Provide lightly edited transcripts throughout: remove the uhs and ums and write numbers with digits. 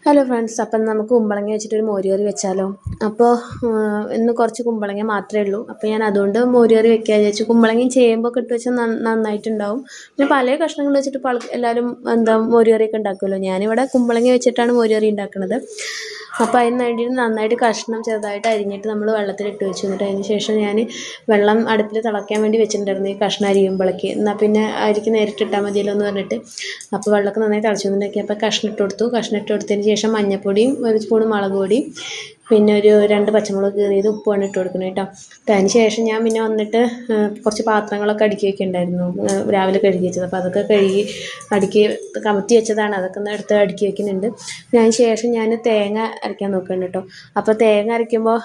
Hello friends, അപ്പം നമുക്ക് കുമ്പളങ്ങ വെച്ചിട്ടൊരു മോരുകറി വെച്ചാലോ? അപ്പോൾ ഇന്ന് കുറച്ച് കുമ്പളങ്ങ മാത്രമേ ഉള്ളൂ. അപ്പോൾ ഞാൻ അതുകൊണ്ട് മോരുകറി വെക്കാൻ വിചാരിച്ചു. കുമ്പളങ്ങയും ചേമ്പൊക്കെ ഇട്ട് വെച്ചാൽ നന്നായിട്ടുണ്ടാവും. പിന്നെ പല കഷ്ണങ്ങൾ വെച്ചിട്ട് എല്ലാവരും മോരുകറിയൊക്കെ ഉണ്ടാക്കുമല്ലോ. ഞാനിവിടെ കുമ്പളങ്ങ വെച്ചിട്ടാണ് മോരുകറി ഉണ്ടാക്കുന്നത്. അപ്പോൾ അതിന് വേണ്ടിയിട്ട് നന്നായിട്ട് കഷ്ണം ചെറുതായിട്ട് അരിഞ്ഞിട്ട് നമ്മൾ വെള്ളത്തിലിട്ട് വെച്ചു. എന്നിട്ട് അതിന് ശേഷം ഞാൻ വെള്ളം അടുപ്പിൽ തിളയ്ക്കാൻ വേണ്ടി വെച്ചിട്ടുണ്ടായിരുന്നു ഈ കഷ്ണം അരിയുമ്പോഴേക്ക്. എന്നാൽ പിന്നെ അരിക്ക് നേരിട്ട് ഇട്ടാൽ മതിയല്ലോ എന്ന് പറഞ്ഞിട്ട്. അപ്പോൾ വെള്ളമൊക്കെ നന്നായി തിളച്ചുകൊണ്ടിരിക്കുക. അപ്പോൾ കഷ്ണം ഇട്ട് കൊടുത്തതിന് ശേഷം മഞ്ഞൾപ്പൊടിയും ഒരു സ്പൂൺ മുളക് പൊടിയും പിന്നെ ഒരു 2 പച്ചമുളക് കീറിയത് ഉപ്പുമാണ് ഇട്ട് കൊടുക്കുന്നത് കേട്ടോ. അതിന് ശേഷം ഞാൻ പിന്നെ വന്നിട്ട് കുറച്ച് പാത്രങ്ങളൊക്കെ അടുക്കി വെക്കുന്നുണ്ടായിരുന്നു, രാവിലെ കഴുകി വെച്ചത്. അപ്പോൾ അതൊക്കെ കഴുകി കമത്തി വെച്ചതാണ്, അതൊക്കെ ഒന്ന് എടുത്ത് അടുക്കി വെക്കുന്നുണ്ട്. അതിന് ശേഷം ഞാൻ തേങ്ങ അരയ്ക്കാൻ നോക്കുന്നുണ്ട് കേട്ടോ. അപ്പോൾ തേങ്ങ അരയ്ക്കുമ്പോൾ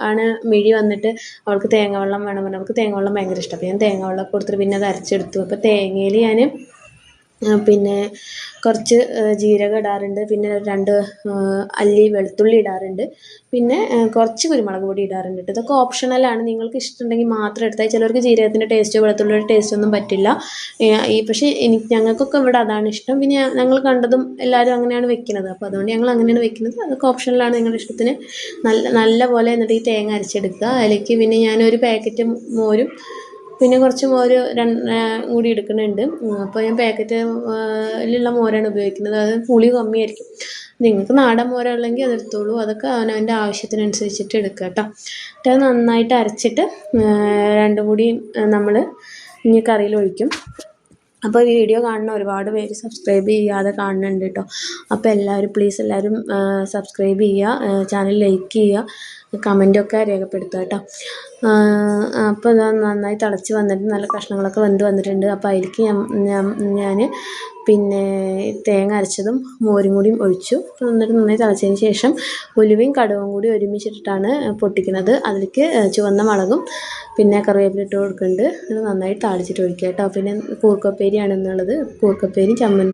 ആണ് മിഴി വന്നിട്ട് അവൾക്ക് തേങ്ങ വെള്ളം വേണം പറഞ്ഞു. അവൾക്ക് തേങ്ങ വെള്ളം ഭയങ്കര ഇഷ്ടം. അപ്പോൾ ഞാൻ തേങ്ങ വെള്ളം കൊടുത്തിട്ട് പിന്നെ അത് അരച്ചെടുത്തു. അപ്പോൾ തേങ്ങയിൽ ഞാൻ പിന്നെ കുറച്ച് ജീരകം ഇടാറുണ്ട്, പിന്നെ 2 അല്ലി വെളുത്തുള്ളി ഇടാറുണ്ട്, പിന്നെ കുറച്ച് കുരുമുളക് പൊടി ഇടാറുണ്ട്. ഇതൊക്കെ ഓപ്ഷണലാണ്, നിങ്ങൾക്ക് ഇഷ്ടമുണ്ടെങ്കിൽ മാത്രം എടുത്താൽ. ചിലർക്ക് ജീരകത്തിൻ്റെ ടേസ്റ്റോ വെളുത്തുള്ളിയുടെ ടേസ്റ്റോ ഒന്നും പറ്റില്ല. പക്ഷേ ഞങ്ങൾക്കൊക്കെ ഇവിടെ അതാണ് ഇഷ്ടം. പിന്നെ ഞങ്ങൾ കണ്ടതും എല്ലാവരും അങ്ങനെയാണ് വെക്കുന്നത്. അപ്പോൾ അതുകൊണ്ട് ഞങ്ങൾ അങ്ങനെയാണ് വെക്കുന്നത്. അതൊക്കെ ഓപ്ഷണലാണ്, നിങ്ങളുടെ ഇഷ്ടത്തിന്. നല്ല പോലെ എന്നിട്ട് ഈ തേങ്ങ അരച്ചെടുക്കുക. അതിലേക്ക് പിന്നെ ഞാനൊരു പാക്കറ്റ് മോരും പിന്നെ കുറച്ച് മോര് കൂടി എടുക്കുന്നുണ്ട്. അപ്പോൾ ഞാൻ പാക്കറ്റിലുള്ള മോരാണ് ഉപയോഗിക്കുന്നത്. അത് പുളി കമ്മിയായിരിക്കും. നിങ്ങൾക്ക് നാടൻ മോരുള്ളെങ്കിൽ അതെടുത്തോളൂ. അതൊക്കെ അവനവൻ്റെ ആവശ്യത്തിനനുസരിച്ചിട്ട് എടുക്കുക കേട്ടോ. എന്നിട്ട് അത് നന്നായിട്ട് അരച്ചിട്ട് രണ്ടും കൂടി നമ്മൾ ഇനി കറിയിൽ ഒഴിക്കും. അപ്പോൾ ഈ വീഡിയോ കാണുന്ന ഒരുപാട് പേര് സബ്സ്ക്രൈബ് ചെയ്യാതെ കാണുന്നുണ്ട് കേട്ടോ. അപ്പോൾ എല്ലാവരും എല്ലാവരും സബ്സ്ക്രൈബ് ചെയ്യുക, ചാനൽ ലൈക്ക് ചെയ്യുക, കമൻറ്റൊക്കെ രേഖപ്പെടുത്തുക കേട്ടോ. അപ്പോൾ ഇത് നന്നായി തിളച്ച് വന്നിട്ട് നല്ല കഷ്ണങ്ങളൊക്കെ വെന്ത് വന്നിട്ടുണ്ട്. അപ്പോൾ അതിലേക്ക് ഞാൻ പിന്നെ തേങ്ങ അരച്ചതും മോരും കൂടിയും ഒഴിച്ചു. എന്നിട്ട് നന്നായി തിളച്ചതിന് ശേഷം ഉലുവയും കടുകും കൂടി ഒരുമിച്ചിട്ടിട്ടാണ് പൊട്ടിക്കുന്നത്. അതിലേക്ക് ചുവന്ന മുളകും പിന്നെ കറിവേപ്പില ഇട്ട് കൊടുക്കുന്നുണ്ട്. അത് നന്നായി താളിച്ചിട്ട് ഒഴിക്കുക കേട്ടോ. പിന്നെ കൂർക്കപ്പേരിയാണ് എന്നുള്ളത്. കൂർക്കപ്പേരി ചമ്മന്തി